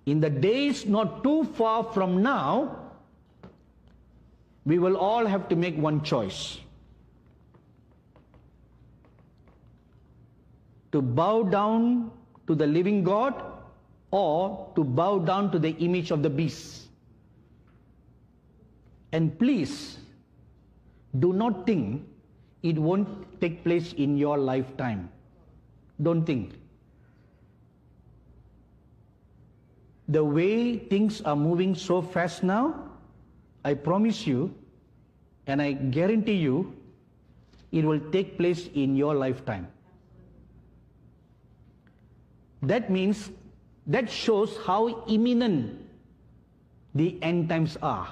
In the days not too far from now, we will all have to make one choice. To bow down to the living God or to bow down to the image of the beast. And please, do not think it won't take place in your lifetime. Don't think. The way things are moving so fast now, I promise you, and I guarantee you, it will take place in your lifetime. That means, that shows how imminent the end times are.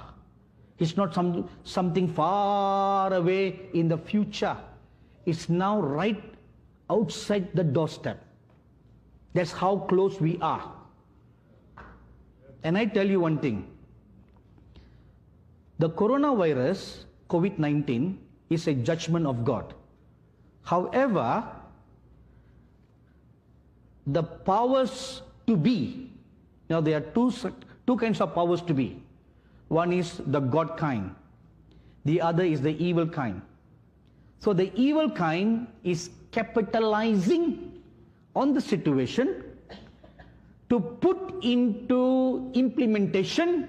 It's not something far away in the future. It's now right outside the doorstep. That's how close we are. And I tell you one thing. The coronavirus, COVID-19, is a judgment of God. However, the powers to be, now there are two kinds of powers to be. One is the God kind. The other is the evil kind. So the evil kind is capitalizing on the situation to put into implementation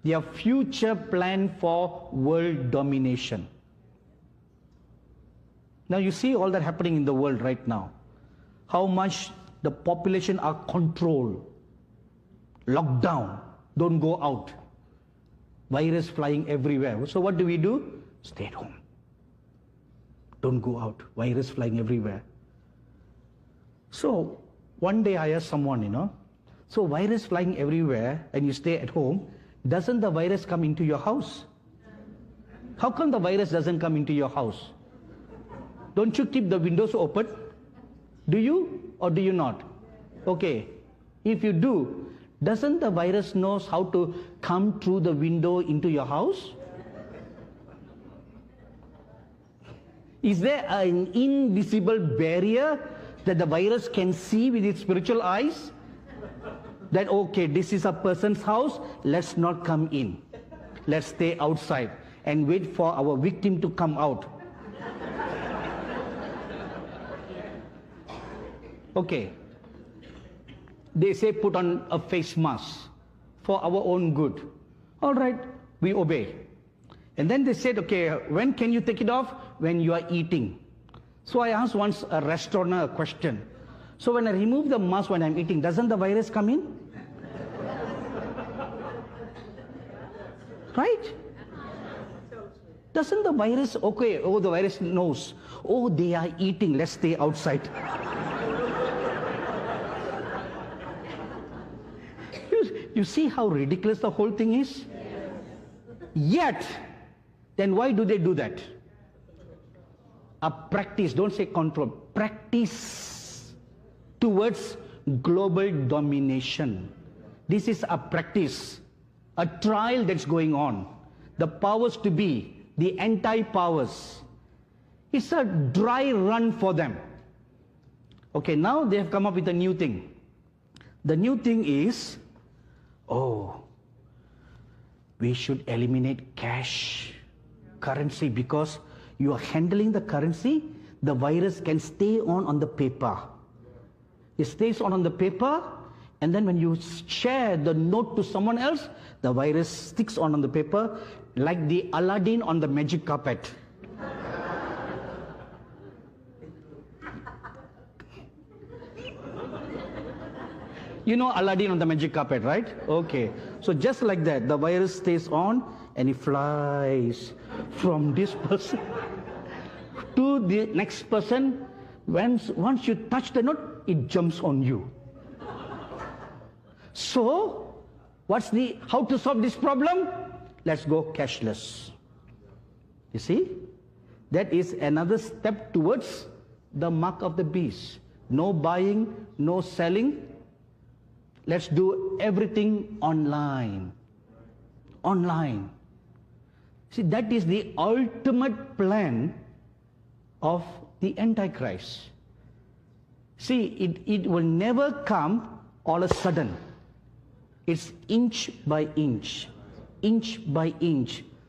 their future plan for world domination. Now you see all that happening in the world right now. How much the population are controlled, locked down, don't go out. Virus flying everywhere. So what do? Stay at home. Don't go out. Virus flying everywhere. So one day I asked someone, so virus flying everywhere and you stay at home, doesn't the virus come into your house? How come the virus doesn't come into your house? Don't you keep the windows open? Do you or do you not? Okay, if you do, doesn't the virus knows how to come through the window into your house? Is there an invisible barrier that the virus can see with its spiritual eyes? That, okay, this is a person's house, let's not come in. Let's stay outside and wait for our victim to come out. Okay. They say put on a face mask for our own good. All right, we obey. And then they said, okay, when can you take it off? When you are eating. So I asked once a restaurant a question. So when I remove the mask when I'm eating, doesn't the virus come in? Right? Doesn't the virus, okay, oh, the virus knows. Oh, they are eating, let's stay outside. You see how ridiculous the whole thing is? Yet, then why do they do that? A practice, don't say control, practice towards global domination. This is a practice, a trial that's going on. The powers to be, the anti-powers. It's a dry run for them. Okay, now they have come up with a new thing. The new thing is, oh, we should eliminate cash, currency, because you are handling the currency, the virus can stay on the paper. It stays on the paper, and then when you share the note to someone else, the virus sticks on the paper like the Aladdin on the magic carpet. You know Aladdin on the magic carpet, right? Okay. So just like that, the virus stays on and it flies from this person to the next person. Once you touch the note, it jumps on you. So, how to solve this problem? Let's go cashless. You see? That is another step towards the mark of the beast. No buying, no selling. Let's do everything online. Online. See, that is the ultimate plan of the Antichrist. See, it will never come all of a sudden. It's inch by inch,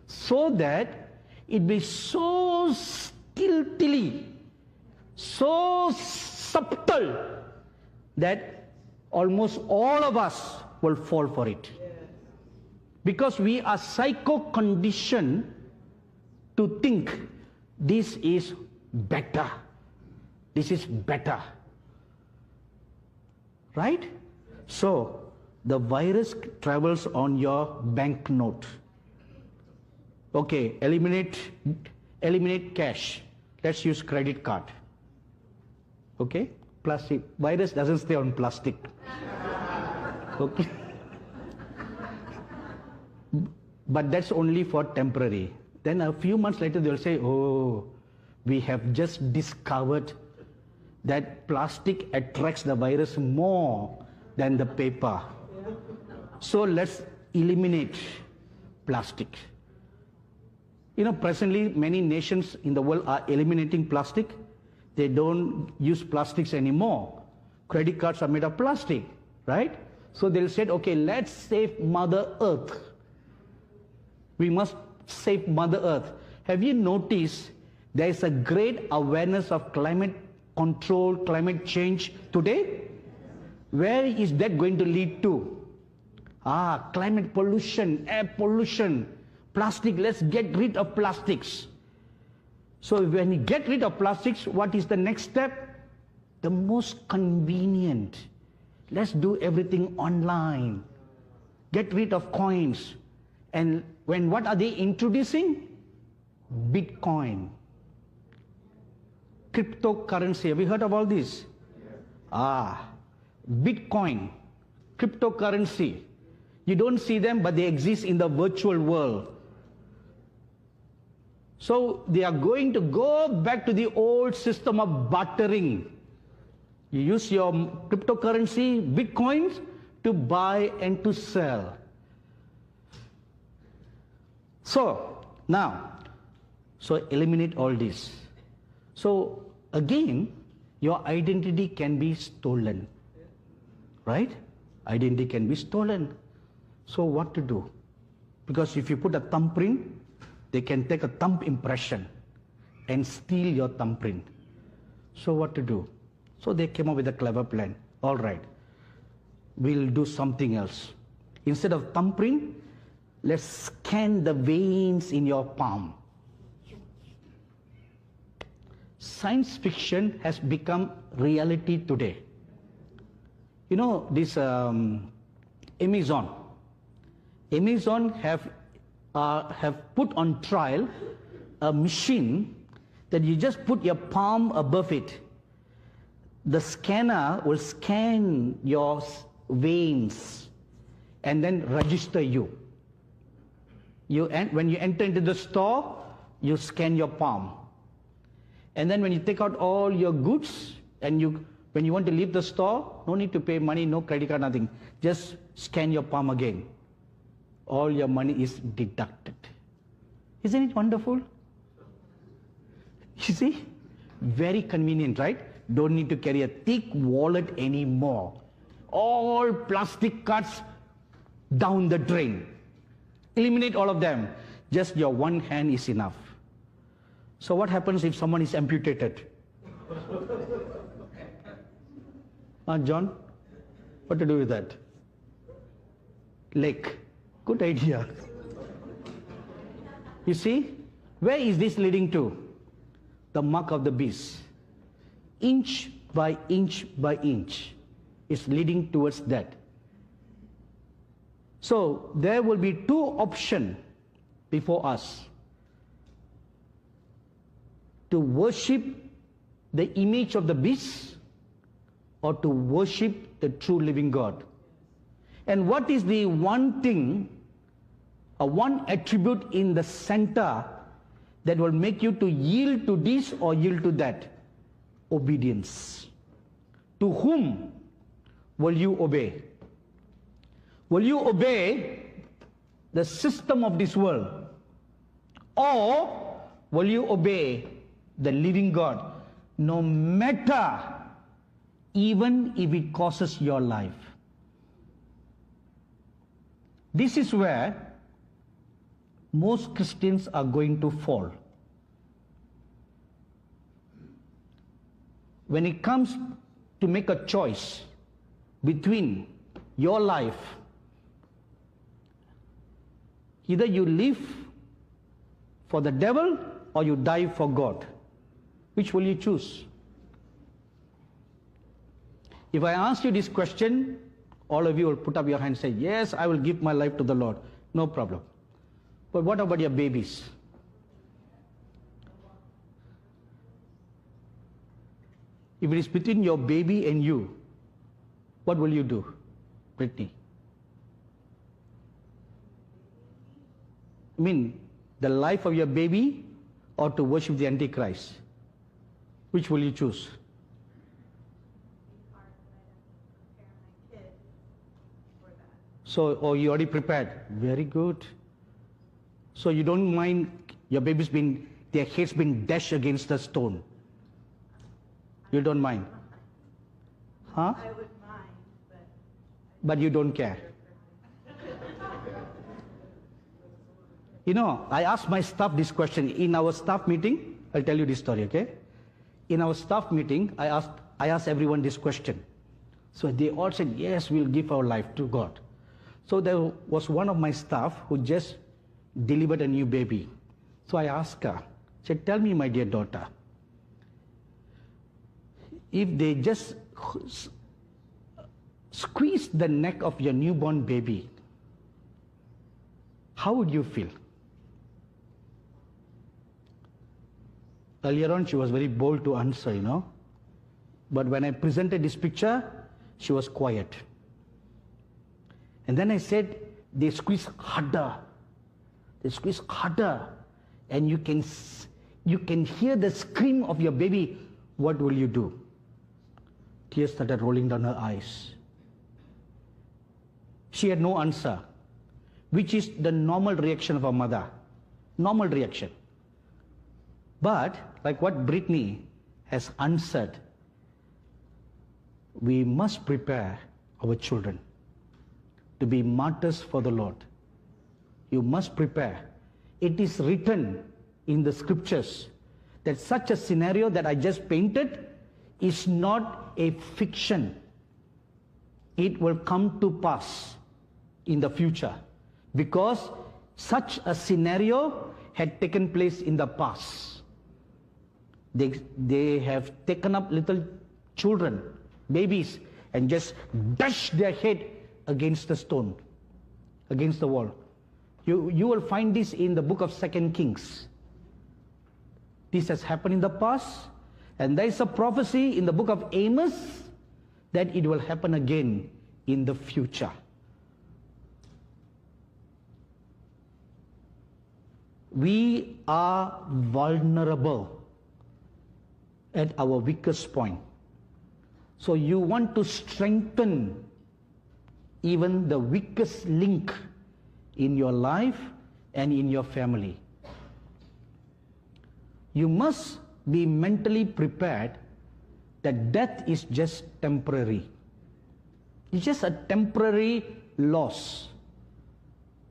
so that it be so skillfully, so subtle, that almost all of us will fall for it. Because we are psycho-conditioned to think this is better. This is better. Right? So, the virus travels on your banknote. Okay, eliminate cash. Let's use credit card. Okay? Plastic. Virus doesn't stay on plastic. Okay? But that's only for temporary. Then a few months later they'll say, oh, we have just discovered that plastic attracts the virus more than the paper. So let's eliminate plastic. You know, presently many nations in the world are eliminating plastic. They don't use plastics anymore. Credit cards are made of plastic, right? So they'll say, okay, let's save Mother Earth. We must save Mother Earth. Have you noticed there is a great awareness of climate control, climate change today? Where is that going to lead to? Climate pollution, air pollution, plastic. Let's get rid of plastics. So when you get rid of plastics, what is the next step? The most convenient. Let's do everything online. Get rid of coins. And what are they introducing? Bitcoin. Cryptocurrency. Have you heard of all this? Bitcoin. Cryptocurrency. You don't see them, but they exist in the virtual world. So they are going to go back to the old system of bartering. You use your cryptocurrency, Bitcoins, to buy and to sell. So eliminate all this. So again, your identity can be stolen. Right? Identity can be stolen. So what to do? Because if you put a thumbprint, they can take a thumb impression and steal your thumbprint. So what to do? So they came up with a clever plan. All right, we'll do something else. Instead of thumbprint, let's scan the veins in your palm. Science fiction has become reality today. You know, this Amazon have put on trial a machine that you just put your palm above it. The scanner will scan your veins and then register you. When you enter into the store, you scan your palm. And then when you take out all your goods and when you want to leave the store, no need to pay money, no credit card, nothing. Just scan your palm again. All your money is deducted. Isn't it wonderful? You see? Very convenient, right? Don't need to carry a thick wallet anymore. All plastic cards down the drain. Eliminate all of them. Just your one hand is enough. So what happens if someone is amputated? John, what to do with that? Leg. Good idea. You see, where is this leading to? The mark of the beast. Inch by inch by inch is leading towards that. So there will be two options before us. To worship the image of the beast or to worship the true living God. And what is the one thing, one attribute in the center that will make you to yield to this or yield to that? Obedience. To whom will you obey? Will you obey the system of this world? Or will you obey the living God, no matter, even if it costs your life? This is where most Christians are going to fall. When it comes to make a choice between your life, either you live for the devil or you die for God. Which will you choose? If I ask you this question, all of you will put up your hand and say, yes, I will give my life to the Lord. No problem. But what about your babies? If it is between your baby and you, what will you do, Brittany? I mean, the life of your baby or to worship the Antichrist? Which will you choose? So, you already prepared. Very good. So you don't mind your baby's their heads been dashed against the stone. You don't mind? Huh? I would mind, but you don't care. You know, I asked my staff this question in our staff meeting. I'll tell you this story, okay? In our staff meeting, I asked everyone this question. So they all said, yes, we'll give our life to God. So there was one of my staff who just delivered a new baby. So I asked her, said, tell me, my dear daughter, if they just squeeze the neck of your newborn baby, how would you feel? Earlier on, she was very bold to answer, you know. But when I presented this picture, she was quiet. And then I said, they squeeze harder. They squeeze harder. And you can hear the scream of your baby. What will you do? Tears started rolling down her eyes. She had no answer, which is the normal reaction of a mother. Normal reaction. But, like what Brittany has answered, we must prepare our children to be martyrs for the Lord. You must prepare. It is written in the scriptures that such a scenario that I just painted is not a fiction. It will come to pass in the future because such a scenario had taken place in the past. They have taken up little children, babies, and just dashed their head against the stone, against the wall. You will find this in the book of 2 Kings. This has happened in the past, and there is a prophecy in the book of Amos that it will happen again in the future. We are vulnerable at our weakest point. So you want to strengthen even the weakest link in your life and in your family. You must be mentally prepared that death is just temporary. It's just a temporary loss.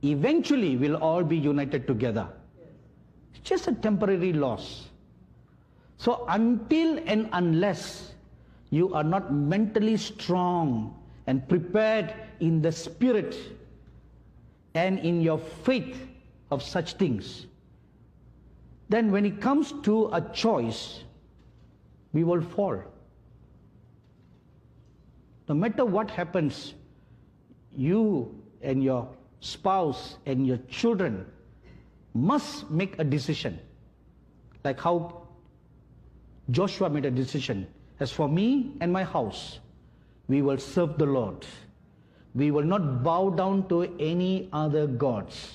Eventually we'll all be united together. It's just a temporary loss. So until and unless you are not mentally strong and prepared in the spirit and in your faith of such things, then when it comes to a choice, we will fall. No matter what happens, you and your spouse and your children must make a decision. Like how Joshua made a decision. As for me and my house, we will serve the Lord. We will not bow down to any other gods.